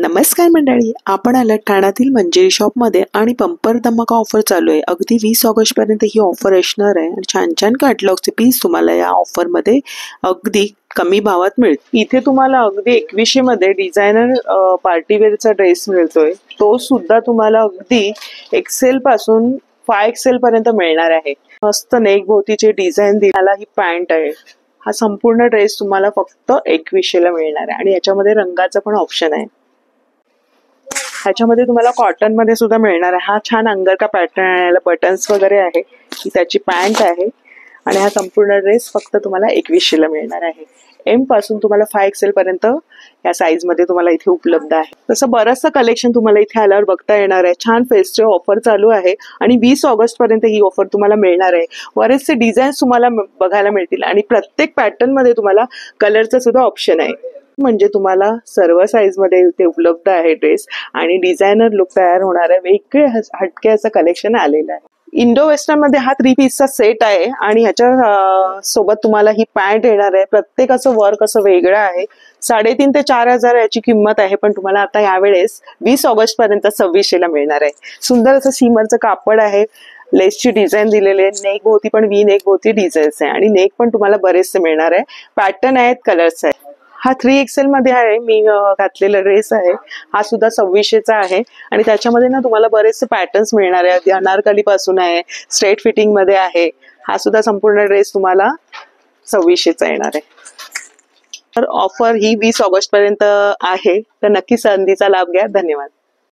नमस्कार मंडळी, आपण आलात ठाण्यातील मंजिरी शॉपमध्ये आणि बंपर धमाका ऑफर चालू आहे। अगदी 20 ऑगस्ट पर्यंत ही ऑफर असणार आहे आणि छान छान कॅटलॉगचे पीस तुम्हाला या ऑफर मध्ये अगदी कमी भावात मिळतील। इथे तुम्हाला अगदी 2100 मध्ये डिझायनर पार्टीवेअरचा ड्रेस मिळतोय, तो सुद्धा तुम्हाला अगदी एक्सेल पासून 5XL पर्यंत मिळणार आहे। मस्त नेक भोवतीचे डिझाईन दिलेला ही पॅन्ट आहे। हा संपूर्ण ड्रेस तुम्हाला फक्त 2100 ला मिळणार आहे आणि याच्यामध्ये रंगाचा पण ऑप्शन आहे। ह्याच्यामध्ये तुम्हाला कॉटन मध्ये सुद्धा मिळणार आहे। हा छान अंगरका पॅटर्न आहे, याला बटन्स वगैरे आहे, ही त्याची पॅन्ट आहे आणि हा संपूर्ण ड्रेस फक्त तुम्हाला 2100 ला मिळणार आहे। एम पासून तुम्हाला 5XL पर्यंत या साईज मध्ये तुम्हाला इथे उपलब्ध आहे। तसं बरंचसं कलेक्शन तुम्हाला इथे आल्यावर बघता येणार आहे। छान फेस्टिव्ह ऑफर चालू आहे आणि 20 ऑगस्ट पर्यंत ही ऑफर तुम्हाला मिळणार आहे। बरेचसे डिझाईन्स तुम्हाला बघायला मिळतील आणि प्रत्येक पॅटर्न मध्ये तुम्हाला कलरचा सुद्धा ऑप्शन आहे। म्हणजे तुम्हाला सर्व साईज मध्ये इथे उपलब्ध आहे ड्रेस आणि डिझायनर लुक तयार होणार आहे। वेगळे हटके असं कलेक्शन आलेलं आहे। इंडो वेस्टर्न मध्ये हा 3 पीसचा सेट आहे आणि ह्याच्या सोबत तुम्हाला ही पॅन्ट येणार आहे। प्रत्येकाचं वर्क असं वेगळं आहे। 3,500 ते 4,000 याची किंमत आहे, पण तुम्हाला आता यावेळेस 20 ऑगस्ट पर्यंत 2600 ला मिळणार आहे। सुंदर असं सीमरचं कापड आहे, लेसची डिझाईन दिलेली आहे, नेक भोवती पण वी नेक भोवती डिझाईन्स आहे आणि नेक पण तुम्हाला बरेचसे मिळणार आहे। पॅटर्न आहेत, कलर्स आहेत। हा 3XL मध्ये आहे, मी घातलेला ड्रेस आहे। हा सुद्धा 2600 चा आहे आणि त्याच्यामध्ये ना तुम्हाला बरेचसे पॅटर्न्स मिळणार आहेत। अनारकली पासून आहे, स्ट्रेट फिटिंग मध्ये आहे। हा सुद्धा संपूर्ण ड्रेस तुम्हाला 2600 चा येणार आहे। तर ऑफर ही 20 ऑगस्ट पर्यंत आहे, तर नक्की संधीचा लाभ घ्या। धन्यवाद।